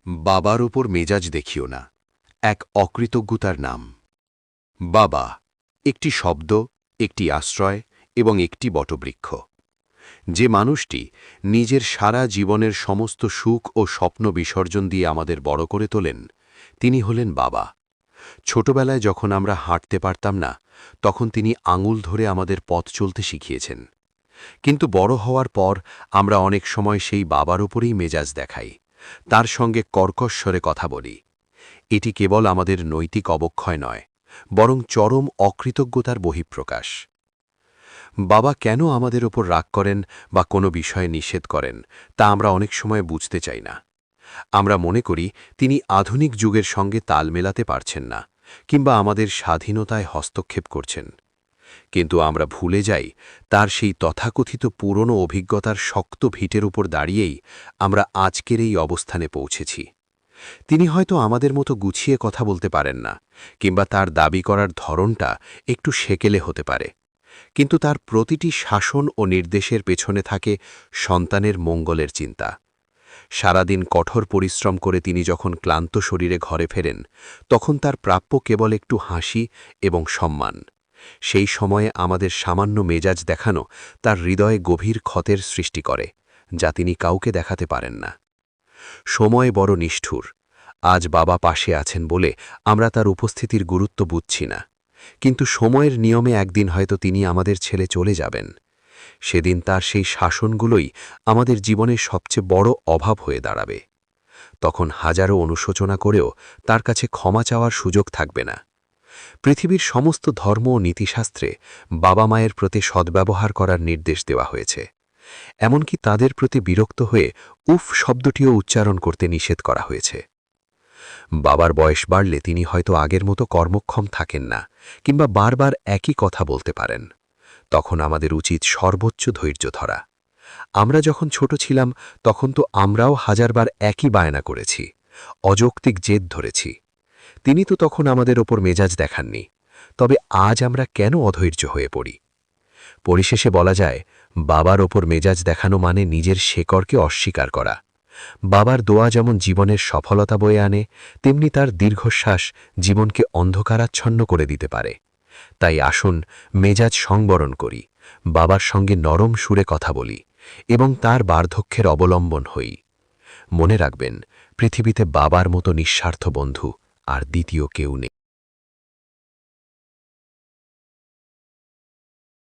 বাবার উপর মেজাজ দেখিও না, এক অকৃতজ্ঞতার নাম। বাবা একটি শব্দ, একটি আশ্রয় এবং একটি বটবৃক্ষ। যে মানুষটি নিজের সারা জীবনের সমস্ত সুখ ও স্বপ্ন বিসর্জন দিয়ে আমাদের বড় করে তোলেন, তিনি হলেন বাবা। ছোটবেলায় যখন আমরা হাঁটতে পারতাম না, তখন তিনি আঙুল ধরে আমাদের পথ চলতে শিখিয়েছেন। কিন্তু বড় হওয়ার পর আমরা অনেক সময় সেই বাবার উপরেই মেজাজ দেখাই, তার সঙ্গে কর্কশ্বরে কথা বলি। এটি কেবল আমাদের নৈতিক অবক্ষয় নয়, বরং চরম অকৃতজ্ঞতার বহিঃপ্রকাশ। বাবা কেন আমাদের ওপর রাগ করেন বা কোনো বিষয়ে নিষেধ করেন, তা আমরা অনেক সময় বুঝতে চাই না। আমরা মনে করি তিনি আধুনিক যুগের সঙ্গে তাল মেলাতে পারছেন না, কিংবা আমাদের স্বাধীনতায় হস্তক্ষেপ করছেন। কিন্তু আমরা ভুলে যাই, তার সেই তথাকথিত পুরনো অভিজ্ঞতার শক্ত ভিটের উপর দাঁড়িয়েই আমরা আজকের এই অবস্থানে পৌঁছেছি। তিনি হয়তো আমাদের মতো গুছিয়ে কথা বলতে পারেন না, কিংবা তার দাবি করার ধরনটা একটু সেকেলে হতে পারে, কিন্তু তার প্রতিটি শাসন ও নির্দেশের পেছনে থাকে সন্তানের মঙ্গলের চিন্তা। সারাদিন কঠোর পরিশ্রম করে তিনি যখন ক্লান্ত শরীরে ঘরে ফেরেন, তখন তার প্রাপ্য কেবল একটু হাসি এবং সম্মান। সেই সময়ে আমাদের সামান্য মেজাজ দেখানো তার হৃদয়ে গভীর ক্ষতের সৃষ্টি করে, যা তিনি কাউকে দেখাতে পারেন না। সময় বড় নিষ্ঠুর। আজ বাবা পাশে আছেন বলে আমরা তার উপস্থিতির গুরুত্ব বুঝছি না, কিন্তু সময়ের নিয়মে একদিন হয়তো তিনি আমাদের ছেড়ে চলে যাবেন। সেদিন তার সেই শাসনগুলোই আমাদের জীবনের সবচেয়ে বড় অভাব হয়ে দাঁড়াবে। তখন হাজারো অনুশোচনা করেও তার কাছে ক্ষমা চাওয়ার সুযোগ থাকবে না। পৃথিবীর সমস্ত ধর্ম ও নীতিশাস্ত্রে বাবা মায়ের প্রতি সদ্ব্যবহার করার নির্দেশ দেওয়া হয়েছে। এমনকি তাদের প্রতি বিরক্ত হয়ে উফ শব্দটিও উচ্চারণ করতে নিষেধ করা হয়েছে। বাবার বয়স বাড়লে তিনি হয়তো আগের মতো কর্মক্ষম থাকেন না, কিংবা বারবার একই কথা বলতে পারেন। তখন আমাদের উচিত সর্বোচ্চ ধৈর্য ধরা। আমরা যখন ছোট ছিলাম, তখন তো আমরাও হাজারবার একই বায়না করেছি, অযৌক্তিক জেদ ধরেছি। তিনি তো তখন আমাদের ওপর মেজাজ দেখাননি। তবে আজ আমরা কেন অধৈর্য হয়ে পড়ি? পরিশেষে বলা যায়, বাবার ওপর মেজাজ দেখানো মানে নিজের শেকড়কে অস্বীকার করা। বাবার দোয়া যেমন জীবনের সফলতা বয়ে আনে, তেমনি তার দীর্ঘশ্বাস জীবনকে অন্ধকারাচ্ছন্ন করে দিতে পারে। তাই আসুন মেজাজ সংবরণ করি, বাবার সঙ্গে নরম সুরে কথা বলি এবং তার বার্ধক্যের অবলম্বন হই। মনে রাখবেন, পৃথিবীতে বাবার মতো নিঃস্বার্থ বন্ধু আর দ্বিতীয় কেউ নেই।